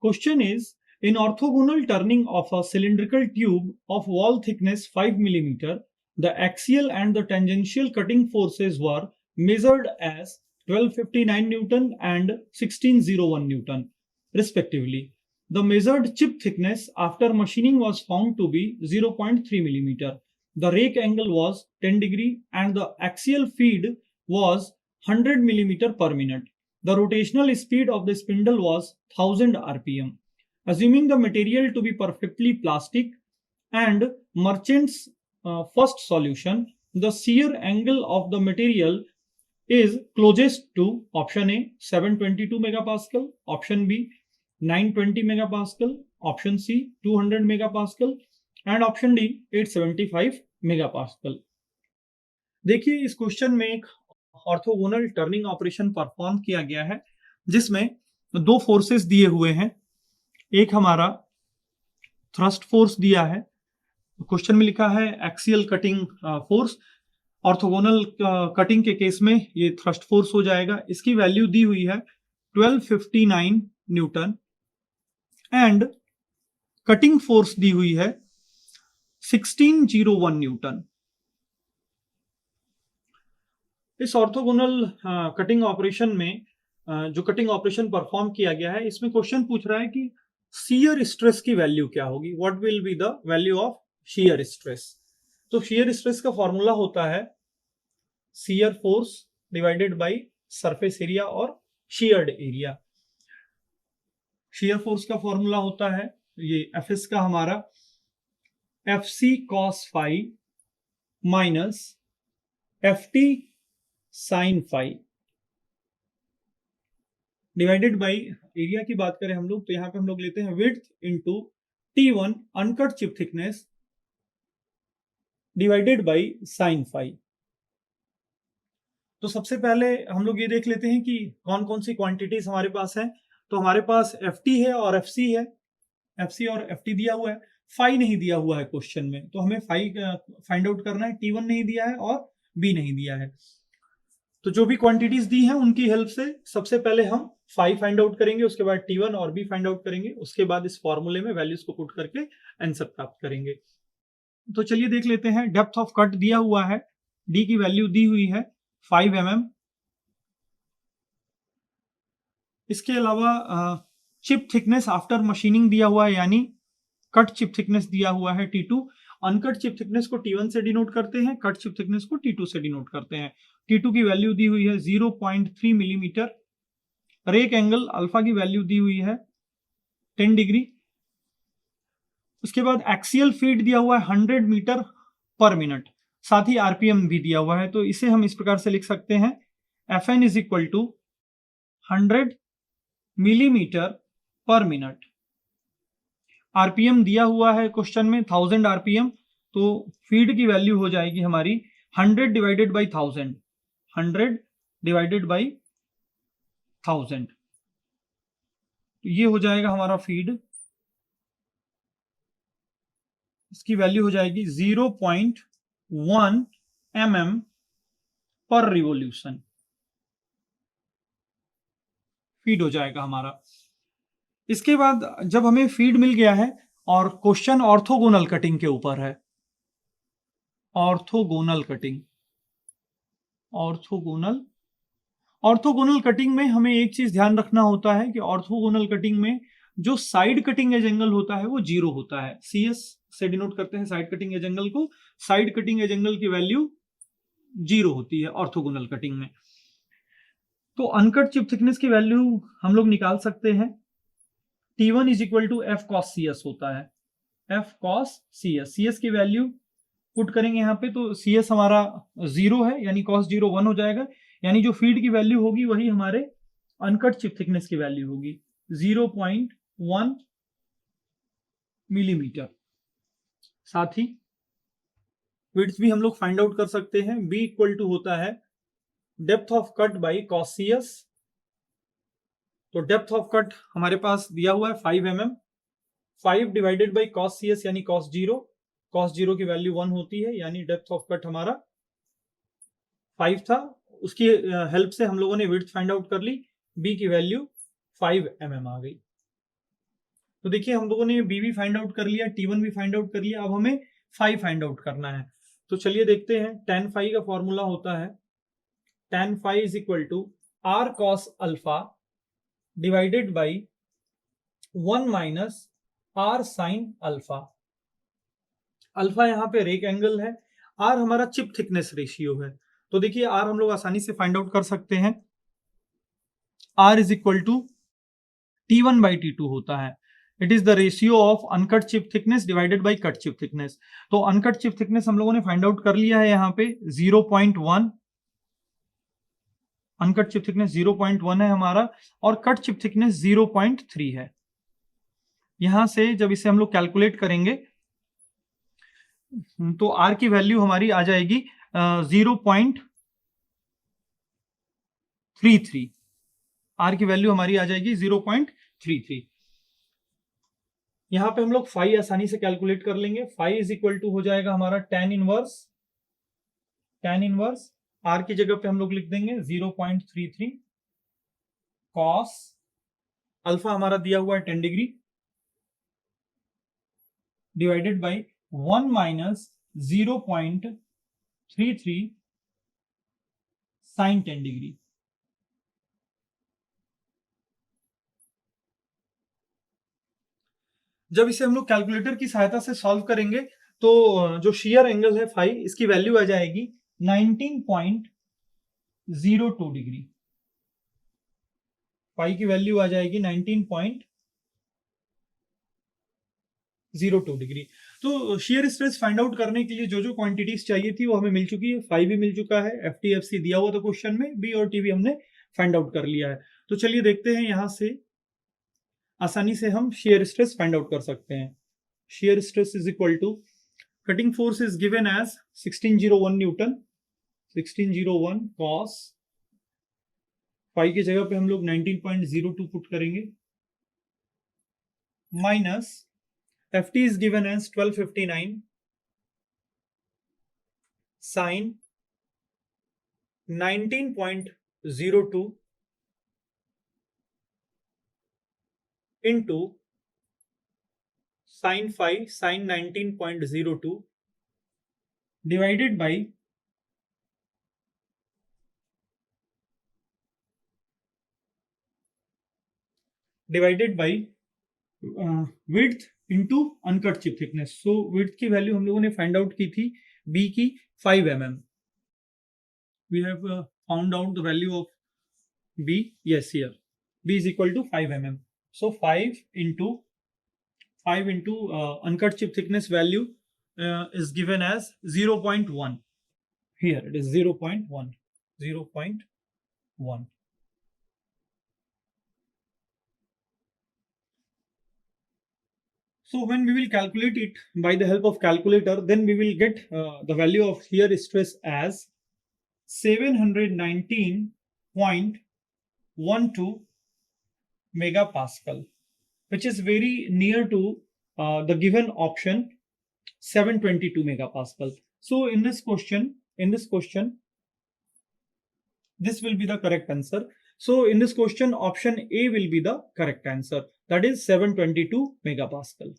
Question is, in orthogonal turning of a cylindrical tube of wall thickness 5 mm, the axial and the tangential cutting forces were measured as 1259 Newton and 1601 Newton, respectively. The measured chip thickness after machining was found to be 0.3 mm. The rake angle was 10 degree and the axial feed was 100 mm per minute. The rotational speed of the spindle was 1000 rpm. Assuming the material to be perfectly plastic and Merchant's first solution, the shear angle of the material is closest to option A 722 megapascal, option B 920 megapascal, option C 200 megapascal and option D 875 megapascal. देखिए इस question में एक orthogonal turning operation perform किया गया है जिसमें दो forces दिए हुए हैं। एक हमारा थ्रस्ट फोर्स दिया है, क्वेश्चन में लिखा है axial cutting force. Orthogonal cutting के केस में ये थ्रस्ट फोर्स हो जाएगा। इसकी वैल्यू दी हुई है 1259 न्यूटन एंड कटिंग फोर्स दी हुई है 1601 न्यूटन। इस ऑर्थोगोनल कटिंग ऑपरेशन में जो कटिंग ऑपरेशन परफॉर्म किया गया है, इसमें क्वेश्चन पूछ रहा है कि शियर स्ट्रेस की वैल्यू क्या होगी, what will be the value of shear stress. तो शियर स्ट्रेस का फॉर्मूला होता है shear force divided by surface area और शियर्ड एरिया। शियर फोर्स का फॉर्मूला होता है ये एफएस का हमारा FC cos phi minus FT sin phi divided by area की बात करें हम लोग तो यहां पे हम लोग लेते हैं width into T1 uncut chip thickness divided by sine phi. तो सबसे पहले हम लोग ये देख लेते हैं कि कौन कौन सी क्वांटिटीज हमारे पास है। तो हमारे पास FT है और FC है। FC और FT दिया हुआ है, फाई नहीं दिया हुआ है क्वेश्चन में, तो हमें फाई फाइंड आउट करना है। T1 नहीं दिया है और B नहीं दिया है। तो जो भी क्वांटिटीज दी हैं उनकी हेल्प से सबसे पहले हम फाई फाइंड आउट करेंगे, उसके बाद T1 और B फाइंड आउट करेंगे, उसके बाद इस फॉर्मूले में वैल्यूज को पुट करके आंसर प्राप्त करेंगे। तो चलिए देख लेते हैं। डेप्थ ऑफ कट दिया हुआ है, D की वैल्यू दी हुई है 5 mm। इसके अलावा चिप थिकनेस आफ्टर मशीनिंग दिया हुआ है, यानी कट चिप थिकनेस दिया हुआ है T2। अनकट चिप थिकनेस को T1 से डिनोट करते हैं, कट चिप थिकनेस को T2 से डिनोट करते हैं। T2 की वैल्यू दी हुई है 0.3 मिलीमीटर। रेक एंगल अल्फा की वैल्यू दी हुई है 10 डिग्री। उसके बाद एक्सियल फीड दिया हुआ है 100 मीटर पर मिनट, साथ ही आरपीएम भी दिया हुआ है। तो इसे हम इस प्रकार से लिख सकते हैं Fn is equal to 100 millimetre per minute. RPM दिया हुआ है क्वेश्चन में 1000 आरपीएम, तो फीड की वैल्यू हो जाएगी हमारी 100 डिवाइडेड बाई 1000, 100 डिवाइडेड बाई 1000। तो ये हो जाएगा हमारा फीड। इसकी वैल्यू हो जाएगी 0.1 mm पर रिवोल्यूशन फीड हो जाएगा हमारा। इसके बाद जब हमें फीड मिल गया है और क्वेश्चन ऑर्थोगोनल कटिंग के ऊपर है, ऑर्थोगोनल कटिंग, ऑर्थोगोनल कटिंग में हमें एक चीज ध्यान रखना होता है कि ऑर्थोगोनल कटिंग में जो साइड कटिंग एज एंगल होता है वो 0 होता है। CS से डिनोट करते हैं साइड कटिंग एज एंगल को। साइड कटिंग एज एंगल की वैल्यू 0 होती है ऑर्थोगोनल कटिंग में। तो अनकट चिप थिकनेस की वैल्यू हम लोग निकाल सकते हैं। T1 is equal to F cos CS होता है, F cos CS। CS की वैल्यू पुट करेंगे यहाँ पे, तो CS हमारा 0 है, यानी cos 0 1 हो जाएगा, यानी जो फीड की वैल्यू होगी वही हमारे अनकट चिप थिकनेस की वैल्यू होगी 0.1 मिलीमीटर। साथ ही विड्थ भी हम लोग फाइंड आउट कर सकते हैं। B इक्वल टू होता है depth of cut by cos CS। तो डेप्थ ऑफ कट हमारे पास दिया हुआ है 5 mm। 5 divided by cos CS यानी cos 0। cos 0 की वैल्यू 1 होती है, यानी डेप्थ ऑफ कट हमारा 5 था। उसकी हेल्प से हम लोगों ने विड्थ फाइंड आउट कर ली। B की वैल्यू 5 mm आ गई। तो देखिए हम लोगों ने बी भी फाइंड आउट कर लिया, T1 भी फाइंड आउट कर लिया, अब हमें फाई फाइंड आउट करना है। तो चलिए देखते हैं। tan फाई का फॉर्मूला होता है tan phi is equal to r cos alpha divided by 1 minus r sin alpha. Alpha यहाँ पे रेक एंगल है, r हमारा चिप थिकनेस रेशियो है। तो देखिए r हम लोग आसानी से फाइंड आउट कर सकते हैं। r is equal to T1 by T2 होता है। It is the ratio of uncut chip thickness divided by cut chip thickness. तो अनकट चिप थिकनेस हम लोगों ने फाइंड आउट कर लिया है यहाँ पे 0.1। अनकट चिप थिकनेस 0.1 है हमारा, और कट चिप थिकनेस 0.3 है। यहां से जब इसे हम लोग कैलकुलेट करेंगे तो r की वैल्यू हमारी आ जाएगी 0.33। r की वैल्यू हमारी आ जाएगी 0.33। यहां पे हम लोग फाई आसानी से कैलकुलेट कर लेंगे। फाई इज इक्वल टू हो जाएगा हमारा tan इनवर्स r की जगह पे हम लोग लिख देंगे 0.33 cos अल्फा हमारा दिया हुआ है 10 degree divided by 1 minus 0.33 sine 10 degree. जब इसे हम लोग कैलकुलेटर की सहायता से सॉल्व करेंगे तो जो शेयर एंगल है फाई, इसकी वैल्यू आ जाएगी 19.02 डिग्री। फाई की वैल्यू आ जाएगी 19.02 डिग्री। तो शेयर स्ट्रेस फाइंड आउट करने के लिए जो जो क्वांटिटीज चाहिए थी वो हमें मिल चुकी है। फाई भी मिल चुका है, FTFC दिया हुआ था क्वेश्चन में, बी और टी भी हमने फाइंड आउट कर लिया है। तो चलिए देखते हैं, यहां से आसानी से हम शेयर स्ट्रेस फाइंड आउट कर सकते हैं। Shear stress is equal to cutting force is given as 1601 newton, 1601 cos phi की जगह पे हम लोग 19.02 पुट करेंगे, minus FT is given as 1259 sin 19.02 into sin phi sin 19.02 divided by width into uncut chip thickness. So width की value हम लोगों ने फाइंड आउट की थी बी की 5 mm। We have found out the value of B, yes here B is equal to 5 mm। So 5 into uncut chip thickness value is given as 0.1. Here it is 0.1. So when we will calculate it by the help of calculator, then we will get the value of shear stress as 719.12 megapascal, which is very near to the given option 722 megapascal. So in this question, this will be the correct answer. So in this question, option A will be the correct answer. That is 722 megapascal.